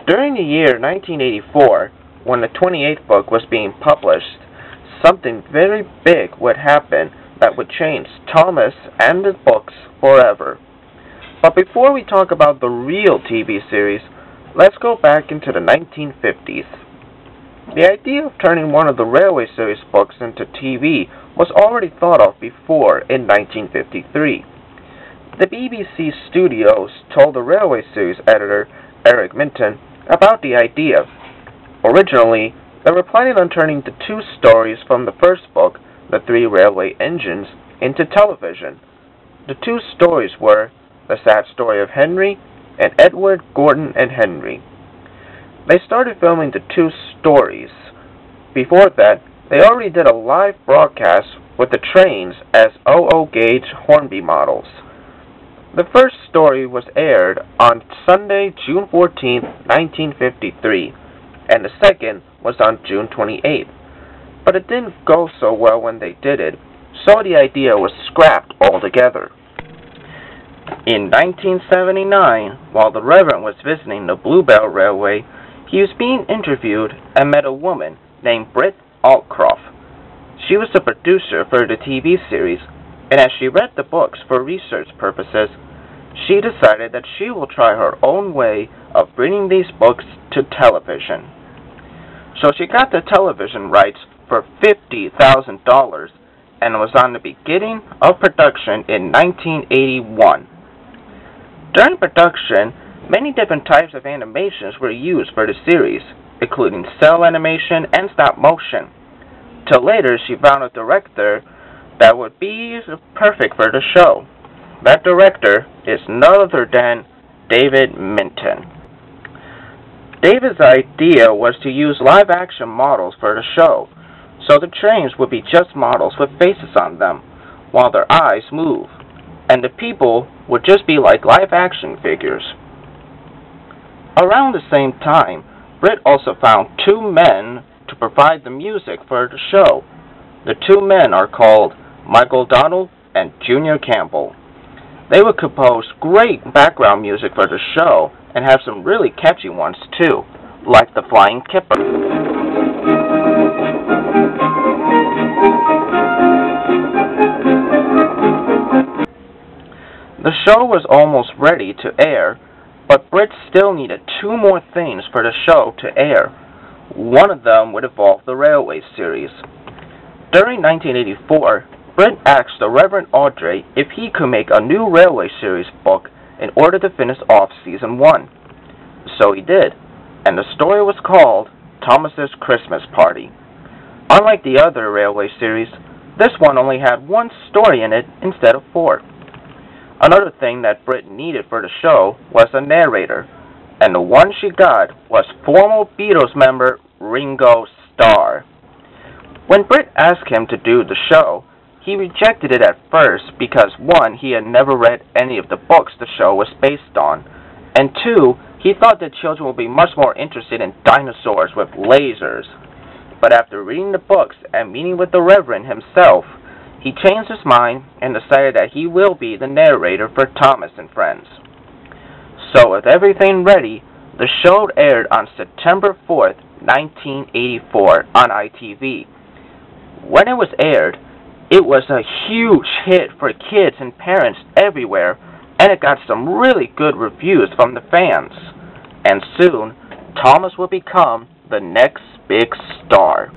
During the year 1984, when the 28th book was being published, something very big would happen that would change Thomas and the books forever. But before we talk about the real TV series, let's go back into the 1950s. The idea of turning one of the Railway series books into TV was already thought of before in 1953. The BBC Studios told the Railway series editor, Eric Minton, about the idea. Originally, they were planning on turning the two stories from the first book, The Three Railway Engines, into television. The two stories were The Sad Story of Henry and Edward, Gordon, and Henry. They started filming the two stories. Before that, they already did a live broadcast with the trains as OO gauge Hornby models. The first story was aired on Sunday, June 14, 1953, and the second was on June 28. But it didn't go so well when they did it, so the idea was scrapped altogether. In 1979, while the Reverend was visiting the Bluebell Railway, he was being interviewed and met a woman named Britt Altcroft. She was the producer for the TV series, and as she read the books for research purposes, she decided that she will try her own way of bringing these books to television. So she got the television rights for $50,000 and was on the beginning of production in 1981. During production, many different types of animations were used for the series, including cell animation and stop motion. Till later, she found a director that would be perfect for the show. That director is none other than David Minton. David's idea was to use live-action models for the show, so the trains would be just models with faces on them, while their eyes move, and the people would just be like live-action figures. Around the same time, Britt also found two men to provide the music for the show. The two men are called Michael Donald and Junior Campbell. They would compose great background music for the show and have some really catchy ones too, like The Flying Kipper. The show was almost ready to air, but Britt still needed two more things for the show to air. One of them would involve the Railway series. During 1984, Britt asked the Reverend Awdry if he could make a new Railway series book in order to finish off Season 1. So he did, and the story was called Thomas's Christmas Party. Unlike the other Railway series, this one only had one story in it instead of four. Another thing that Britt needed for the show was a narrator, and the one she got was former Beatles member Ringo Starr. When Britt asked him to do the show, he rejected it at first because, one, he had never read any of the books the show was based on, and two, he thought that children would be much more interested in dinosaurs with lasers. But after reading the books and meeting with the Reverend himself, he changed his mind and decided that he will be the narrator for Thomas and Friends. So with everything ready, the show aired on September 4th, 1984 on ITV. When it was aired, it was a huge hit for kids and parents everywhere, and it got some really good reviews from the fans. And soon, Thomas would become the next big star.